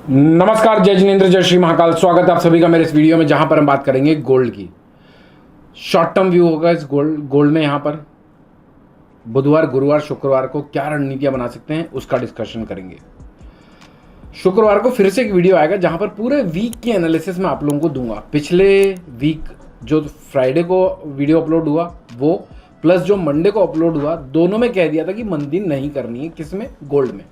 नमस्कार, जय जिनेंद्र, जय श्री महाकाल। स्वागत है आप सभी का मेरे इस वीडियो में, जहां पर हम बात करेंगे गोल्ड की। शॉर्ट टर्म व्यू होगा इस गोल्ड में। यहां पर बुधवार, गुरुवार, शुक्रवार को क्या रणनीतियां बना सकते हैं उसका डिस्कशन करेंगे। शुक्रवार को फिर से एक वीडियो आएगा जहां पर पूरे वीक की एनालिसिस मैं आप लोगों को दूंगा। पिछले वीक जो फ्राइडे को वीडियो अपलोड हुआ वो, प्लस जो मंडे को अपलोड हुआ, दोनों में कह दिया था कि मंदी नहीं करनी है। किसमें? गोल्ड में।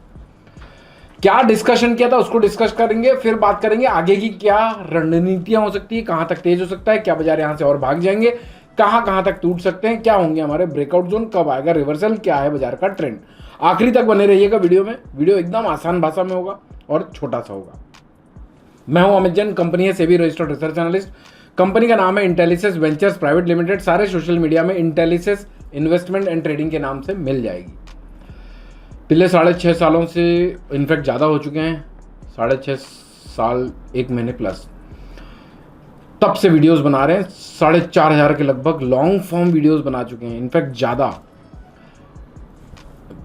क्या डिस्कशन किया था उसको डिस्कस करेंगे। फिर बात करेंगे आगे की क्या रणनीतियां हो सकती है, कहां तक तेज हो सकता है, क्या बाजार यहां से और भाग जाएंगे, कहां कहां तक टूट सकते हैं, क्या होंगे हमारे ब्रेकआउट जोन, कब आएगा रिवर्सल, क्या है बाजार का ट्रेंड। आखिरी तक बने रहिएगा वीडियो में। वीडियो एकदम आसान भाषा में होगा और छोटा सा होगा। मैं हूं अमित जैन, कंपनी है SEBI registered research analyst. Company का नाम है इंटेलिसिस वेंचर्स प्राइवेट लिमिटेड। सारे सोशल मीडिया में इंटेलिसिस इन्वेस्टमेंट एंड ट्रेडिंग के नाम से मिल जाएगी। पिछले 6.5 सालों से इनफैक्ट ज़्यादा हो चुके हैं, 6.5 साल, 1 महीने प्लस, तब से वीडियोस बना रहे हैं। 4,500 के लगभग लॉन्ग फॉर्म वीडियोस बना चुके हैं। इनफैक्ट ज़्यादा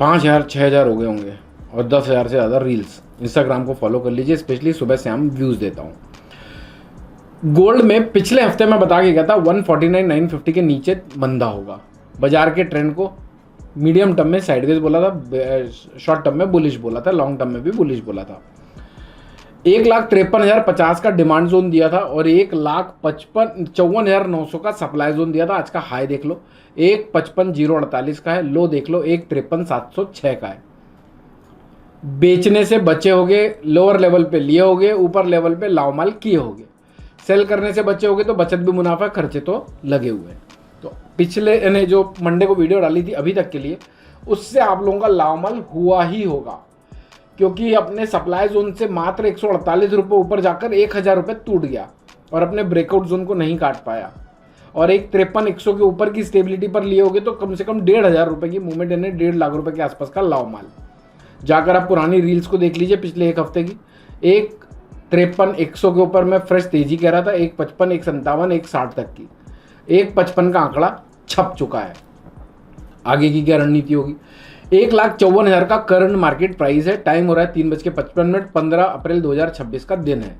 5,000 6,000 हो गए होंगे, और 10,000 से ज़्यादा रील्स। इंस्टाग्राम को फॉलो कर लीजिए, स्पेशली सुबह शाम व्यूज़ देता हूँ। गोल्ड में पिछले हफ्ते मैं बता के गया था 149,950 के नीचे मंदा होगा। बाजार के ट्रेंड को मीडियम टर्म में साइडवेज बोला था, शॉर्ट टर्म में बुलिश बोला था, लॉन्ग टर्म में भी बुलिश बोला था। 1,53,050 का डिमांड जोन दिया था और 1,54,900 का सप्लाई जोन दिया था। आज का हाई देख लो 1,55,048 का है, लो देख लो 1,53,706 का है। बेचने से बचे होगे, लोअर लेवल पे लिए होगे, ऊपर लेवल पे लावमाल किए होगे। सेल करने से बचे होगे तो बचत भी मुनाफा, खर्चे तो लगे हुए हैं। तो पिछले ने जो मंडे को वीडियो डाली थी अभी तक के लिए, उससे आप लोगों का लावमाल हुआ ही होगा, क्योंकि अपने सप्लाई जोन से मात्र 148 रुपये ऊपर जाकर 1,000 रुपये टूट गया और अपने ब्रेकआउट जोन को नहीं काट पाया। और 1,53,100 के ऊपर की स्टेबिलिटी पर लिए होगे तो कम से कम 1,500 रुपये की मूवमेंट, यानी 1.5 लाख रुपये के आसपास का लावमाल। जाकर आप पुरानी रील्स को देख लीजिए पिछले एक हफ्ते की। 1,53,100 के ऊपर मैं फ्रेश तेजी कह रहा था, 1,55, 1,57, 1,60 तक की। 1,55 का आंकड़ा छप चुका है। आगे की क्या रणनीति होगी? 1,54,000 का करंट मार्केट प्राइस है। टाइम हो रहा है 3:55, 15 अप्रैल 2026 का दिन है।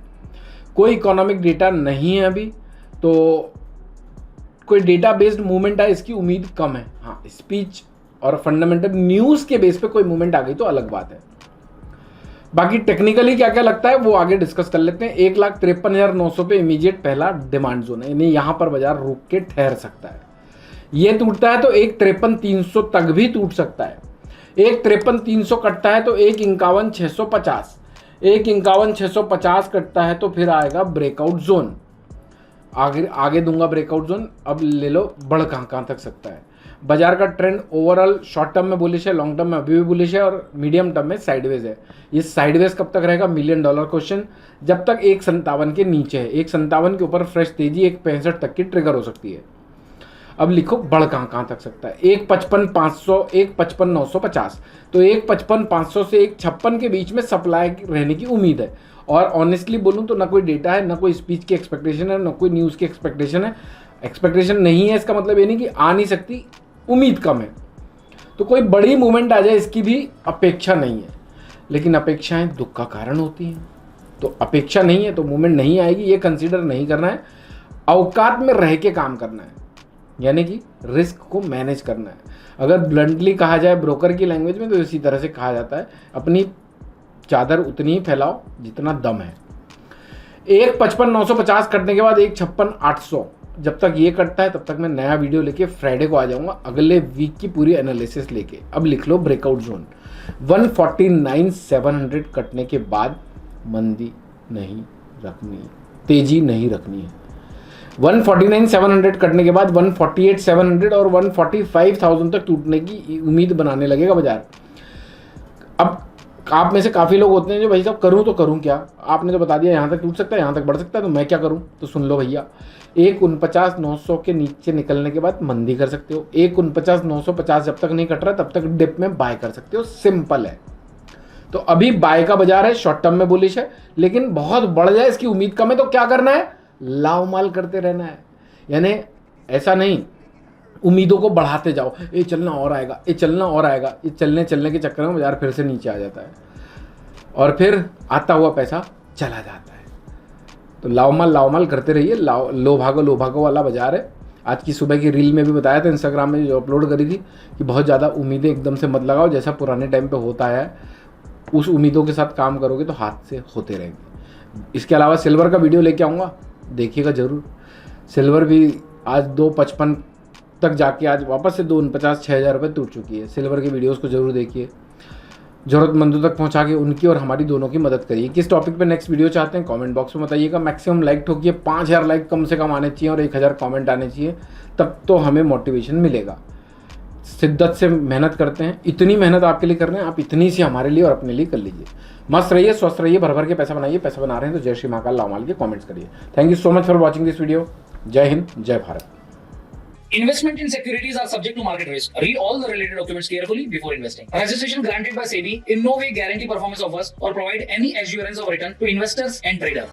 कोई इकोनॉमिक डेटा नहीं है अभी, तो कोई डेटा बेस्ड मूवमेंट है इसकी उम्मीद कम है। हाँ, स्पीच और फंडामेंटल न्यूज के बेस पे कोई मूवमेंट आ गई तो अलग बात है। बाकी टेक्निकली क्या क्या लगता है वो आगे डिस्कस कर लेते हैं। 1,53,900 पे इमीडिएट पहला डिमांड जोन है, यानी यहां पर बाजार रुक के ठहर सकता है। ये टूटता है तो 1,53,300 तक भी टूट सकता है। 1,53,300 कटता है तो 1,51,650, 1,51,650 कटता है तो फिर आएगा ब्रेकआउट जोन। आगे दूंगा ब्रेकआउट जोन। अब ले लो बढ़ कहां तक सकता है। बाजार का ट्रेंड ओवरऑल शॉर्ट टर्म में बुलिश है, लॉन्ग टर्म में अभी भी बुलिश है, और मीडियम टर्म में साइडवेज है। ये साइडवेज कब तक रहेगा? $1,000,000 क्वेश्चन। जब तक 1,57 के नीचे है। 1,57 के ऊपर फ्रेश तेजी 1,65 तक की ट्रिगर हो सकती है। अब लिखो बढ़ कहां तक सकता है। 1,55,500, 1,55,950, तो 1,55,500 से 1,56 के बीच में सप्लाई रहने की उम्मीद है। और ऑनेस्टली बोलूं तो ना कोई डेटा है, ना कोई स्पीच की एक्सपेक्टेशन है, ना कोई न्यूज़ की एक्सपेक्टेशन है। एक्सपेक्टेशन नहीं है इसका मतलब ये नहीं कि आ नहीं सकती, उम्मीद कम है। तो कोई बड़ी मूवमेंट आ जाए इसकी भी अपेक्षा नहीं है, लेकिन अपेक्षाएं दुख का कारण होती हैं। तो अपेक्षा नहीं है तो मूवमेंट नहीं आएगी, ये कंसीडर नहीं करना है। औकात में रह के काम करना है, यानी कि रिस्क को मैनेज करना है। अगर ब्लंटली कहा जाए ब्रोकर की लैंग्वेज में तो इसी तरह से कहा जाता है, अपनी चादर उतनी ही फैलाओ जितना दम है। 1,55,950 कटने के बाद 1,56,800, जब तक ये कटता है तब तक मैं नया वीडियो लेके फ्राइडे को आ जाऊंगा, अगले वीक की पूरी एनालिसिस लेके। अब लिख लो ब्रेकआउट जोन 149,700 कटने के बाद मंदी नहीं रखनी, तेजी नहीं रखनी है। 149,700 कटने के बाद 148,700 और 145,000 तक टूटने की उम्मीद बनाने लगेगा बाजार। अब आप में से काफ़ी लोग होते हैं जो भाई साहब करूं तो करूं क्या? आपने तो बता दिया यहाँ तक टूट सकता है, यहाँ तक बढ़ सकता है, तो मैं क्या करूं? तो सुन लो भैया, 1,49,900 के नीचे निकलने के बाद मंदी कर सकते हो। 1,49,950 जब तक नहीं कट रहा तब तक डिप में बाय कर सकते हो, सिंपल है। तो अभी बाय का बाजार है, शॉर्ट टर्म में बुलिश है, लेकिन बहुत बढ़ जाए इसकी उम्मीद कम है तो क्या करना है? लाव माल करते रहना है। यानी ऐसा नहीं उम्मीदों को बढ़ाते जाओ, ये चलना और आएगा, ये चलना और आएगा, ये चलने के चक्कर में बाजार फिर से नीचे आ जाता है और फिर आता हुआ पैसा चला जाता है। तो लाओमाल करते रहिए। लो भागो वाला बाजार है। आज की सुबह की रील में भी बताया था, इंस्टाग्राम में जो अपलोड करी थी, कि बहुत ज़्यादा उम्मीदें एकदम से मत लगाओ। जैसा पुराने टाइम पे होता है उस उम्मीदों के साथ काम करोगे तो हाथ से होते रहेंगे। इसके अलावा सिल्वर का वीडियो लेके आऊँगा, देखिएगा ज़रूर। सिल्वर भी आज 255 तक जाके आज वापस से 249 6,000 रुपये टूट चुकी है। सिल्वर की वीडियोस को जरूर देखिए, ज़रूरतमंदों तक पहुंचा के उनकी और हमारी दोनों की मदद करिए। किस टॉपिक पे नेक्स्ट वीडियो चाहते हैं कमेंट बॉक्स में बताइएगा। मैक्सिमम लाइक ठोकिए, 5,000 लाइक कम से कम आने चाहिए और 1,000 कमेंट आने चाहिए, तब तो हमें मोटिवेशन मिलेगा। शिद्दत से मेहनत करते हैं, इतनी मेहनत आपके लिए कर रहे हैं, आप इतनी सी हमारे लिए और अपने लिए कर लीजिए। मस्त रहिए, स्वस्थ रहिए, भर भर के पैसा बनाइए। पैसा बना रहे हैं तो जय श्री महाकाल लाओमाल के कमेंट्स करिए। Thank you so much for watching this video. जय हिंद, जय Bharat. Investment in securities are subject to market risk. Read all the related documents carefully before investing. Registration granted by SEBI in no way guarantee performance offers or provide any assurance of return to investors and traders.